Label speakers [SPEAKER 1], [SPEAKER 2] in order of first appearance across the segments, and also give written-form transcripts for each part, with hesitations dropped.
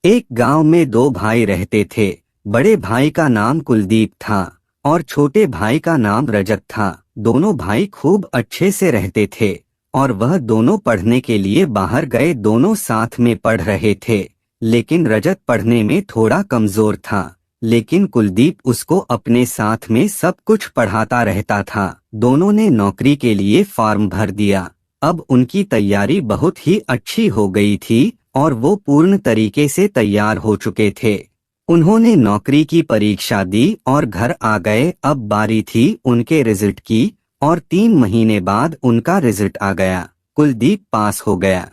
[SPEAKER 1] एक गांव में दो भाई रहते थे। बड़े भाई का नाम कुलदीप था और छोटे भाई का नाम रजत था। दोनों भाई खूब अच्छे से रहते थे और वह दोनों पढ़ने के लिए बाहर गए। दोनों साथ में पढ़ रहे थे, लेकिन रजत पढ़ने में थोड़ा कमजोर था, लेकिन कुलदीप उसको अपने साथ में सब कुछ पढ़ाता रहता था। दोनों ने नौकरी के लिए फॉर्म भर दिया। अब उनकी तैयारी बहुत ही अच्छी हो गई थी और वो पूर्ण तरीके से तैयार हो चुके थे। उन्होंने नौकरी की परीक्षा दी और घर आ गए। अब बारी थी उनके रिजल्ट की और 3 महीने बाद उनका रिजल्ट आ गया। कुलदीप पास हो गया,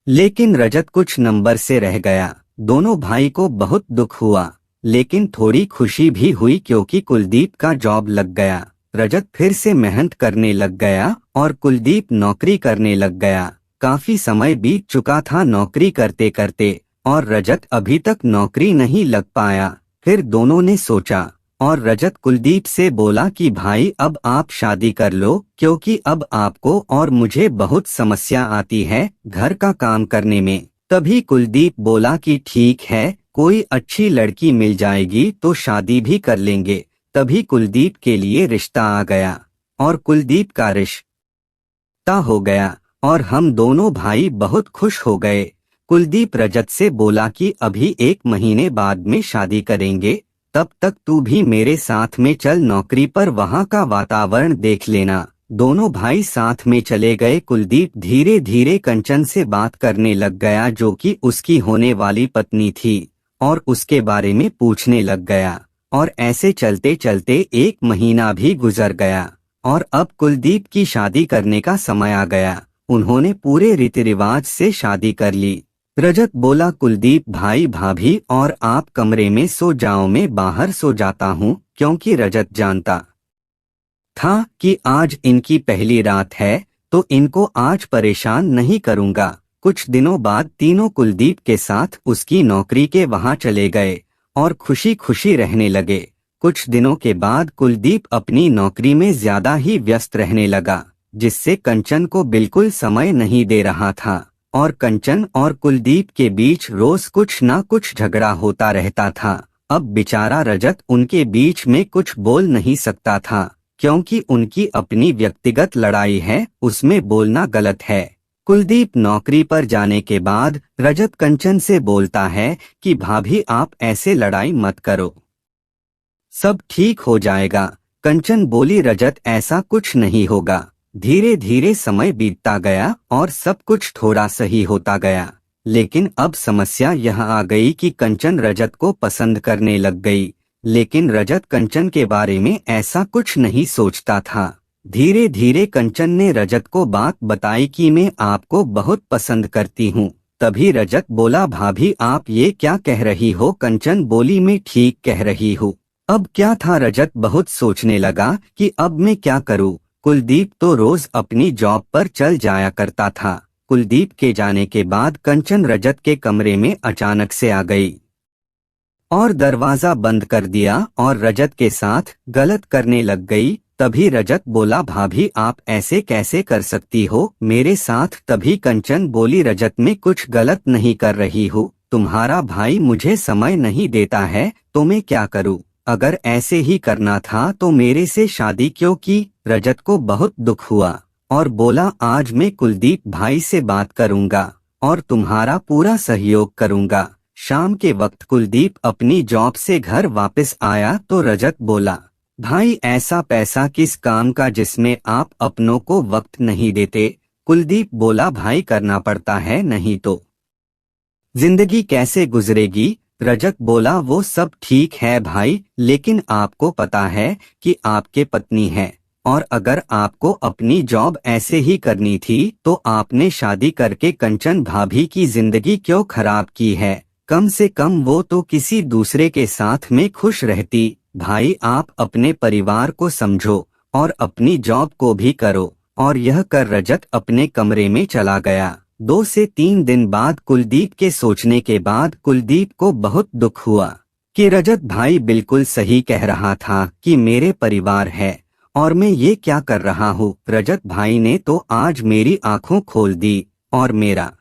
[SPEAKER 1] लेकिन रजत कुछ नंबर से रह गया। दोनों भाई को बहुत दुख हुआ, लेकिन थोड़ी खुशी भी हुई क्योंकि कुलदीप का जॉब लग गया। रजत फिर से मेहनत करने लग गया और कुलदीप नौकरी करने लग गया। काफी समय बीत चुका था नौकरी करते करते और रजत अभी तक नौकरी नहीं लग पाया। फिर दोनों ने सोचा और रजत कुलदीप से बोला कि भाई अब आप शादी कर लो, क्योंकि अब आपको और मुझे बहुत समस्या आती है घर का काम करने में। तभी कुलदीप बोला कि ठीक है, कोई अच्छी लड़की मिल जाएगी तो शादी भी कर लेंगे। तभी कुलदीप के लिए रिश्ता आ गया और कुलदीप का रिश्ता हो गया और हम दोनों भाई बहुत खुश हो गए। कुलदीप रजत से बोला कि अभी 1 महीने बाद में शादी करेंगे, तब तक तू भी मेरे साथ में चल नौकरी पर, वहाँ का वातावरण देख लेना। दोनों भाई साथ में चले गए। कुलदीप धीरे धीरे कंचन से बात करने लग गया, जो कि उसकी होने वाली पत्नी थी, और उसके बारे में पूछने लग गया। और ऐसे चलते चलते 1 महीना भी गुजर गया और अब कुलदीप की शादी करने का समय आ गया। उन्होंने पूरे रीति रिवाज से शादी कर ली। रजत बोला, कुलदीप भाई भाभी और आप कमरे में सो जाओ, मैं बाहर सो जाता हूँ, क्योंकि रजत जानता था कि आज इनकी पहली रात है तो इनको आज परेशान नहीं करूँगा। कुछ दिनों बाद तीनों कुलदीप के साथ उसकी नौकरी के वहाँ चले गए और खुशी खुशी रहने लगे। कुछ दिनों के बाद कुलदीप अपनी नौकरी में ज्यादा ही व्यस्त रहने लगा, जिससे कंचन को बिल्कुल समय नहीं दे रहा था और कंचन और कुलदीप के बीच रोज कुछ ना कुछ झगड़ा होता रहता था। अब बेचारा रजत उनके बीच में कुछ बोल नहीं सकता था, क्योंकि उनकी अपनी व्यक्तिगत लड़ाई है, उसमें बोलना गलत है। कुलदीप नौकरी पर जाने के बाद रजत कंचन से बोलता है कि भाभी आप ऐसे लड़ाई मत करो, सब ठीक हो जाएगा। कंचन बोली, रजत ऐसा कुछ नहीं होगा। धीरे धीरे समय बीतता गया और सब कुछ थोड़ा सही होता गया, लेकिन अब समस्या यह आ गई कि कंचन रजत को पसंद करने लग गई, लेकिन रजत कंचन के बारे में ऐसा कुछ नहीं सोचता था। धीरे धीरे कंचन ने रजत को बात बताई कि मैं आपको बहुत पसंद करती हूँ। तभी रजत बोला, भाभी आप ये क्या कह रही हो? कंचन बोली, मैं ठीक कह रही हूँ। अब क्या था, रजत बहुत सोचने लगा कि अब मैं क्या करूँ। कुलदीप तो रोज अपनी जॉब पर चल जाया करता था। कुलदीप के जाने के बाद कंचन रजत के कमरे में अचानक से आ गई और दरवाजा बंद कर दिया और रजत के साथ गलत करने लग गई। तभी रजत बोला, भाभी आप ऐसे कैसे कर सकती हो मेरे साथ? तभी कंचन बोली, रजत मैं कुछ गलत नहीं कर रही हूँ, तुम्हारा भाई मुझे समय नहीं देता है तो मैं क्या करूँ? अगर ऐसे ही करना था तो मेरे से शादी क्यों की? रजत को बहुत दुख हुआ और बोला, आज मैं कुलदीप भाई से बात करूंगा और तुम्हारा पूरा सहयोग करूंगा। शाम के वक्त कुलदीप अपनी जॉब से घर वापस आया तो रजत बोला, भाई ऐसा पैसा किस काम का जिसमें आप अपनों को वक्त नहीं देते? कुलदीप बोला, भाई करना पड़ता है, नहीं तो जिंदगी कैसे गुजरेगी? रजत बोला, वो सब ठीक है भाई, लेकिन आपको पता है कि आपके पत्नी है, और अगर आपको अपनी जॉब ऐसे ही करनी थी तो आपने शादी करके कंचन भाभी की जिंदगी क्यों खराब की है? कम से कम वो तो किसी दूसरे के साथ में खुश रहती। भाई आप अपने परिवार को समझो और अपनी जॉब को भी करो। और यह कर रजत अपने कमरे में चला गया। 2 से 3 दिन बाद कुलदीप के सोचने के बाद कुलदीप को बहुत दुख हुआ कि रजत भाई बिल्कुल सही कह रहा था कि मेरे परिवार है और मैं ये क्या कर रहा हूँ। रजत भाई ने तो आज मेरी आंखों खोल दी और मेरा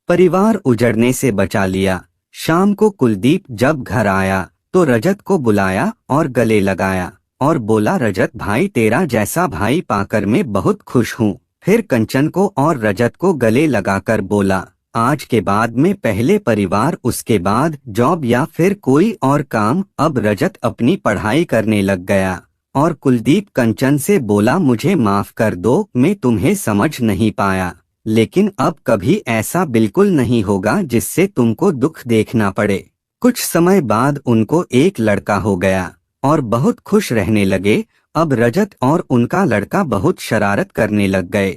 [SPEAKER 1] परिवार उजड़ने से बचा लिया। शाम को कुलदीप जब घर आया तो रजत को बुलाया और गले लगाया और बोला, रजत भाई, तेरा जैसा भाई पाकर मैं बहुत खुश हूँ। फिर कंचन को और रजत को गले लगाकर बोला, आज के बाद में पहले परिवार, उसके बाद जॉब या फिर कोई और काम। अब रजत अपनी पढ़ाई करने लग गया और कुलदीप कंचन से बोला, मुझे माफ कर दो, मैं तुम्हें समझ नहीं पाया, लेकिन अब कभी ऐसा बिल्कुल नहीं होगा जिससे तुमको दुख देखना पड़े। कुछ समय बाद उनको एक लड़का हो गया और बहुत खुश रहने लगे। अब रजत और उनका लड़का बहुत शरारत करने लग गए।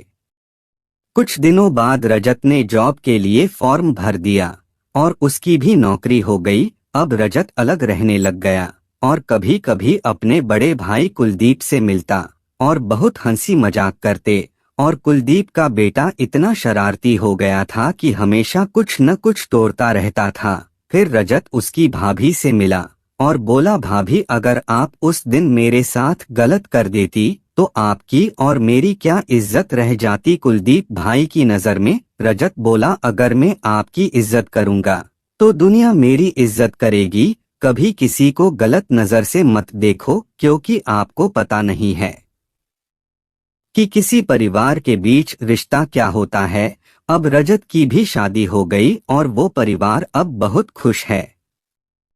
[SPEAKER 1] कुछ दिनों बाद रजत ने जॉब के लिए फॉर्म भर दिया और उसकी भी नौकरी हो गई। अब रजत अलग रहने लग गया और कभी कभी अपने बड़े भाई कुलदीप से मिलता और बहुत हंसी मजाक करते। और कुलदीप का बेटा इतना शरारती हो गया था कि हमेशा कुछ न कुछ तोड़ता रहता था। फिर रजत उसकी भाभी से मिला और बोला, भाभी, अगर आप उस दिन मेरे साथ गलत कर देती तो आपकी और मेरी क्या इज्जत रह जाती। कुलदीप भाई की नजर में रजत बोला, अगर मैं आपकी इज्जत करूंगा तो दुनिया मेरी इज्जत करेगी। कभी किसी को गलत नजर से मत देखो, क्योंकि आपको पता नहीं है कि किसी परिवार के बीच रिश्ता क्या होता है। अब रजत की भी शादी हो गई और वो परिवार अब बहुत खुश है।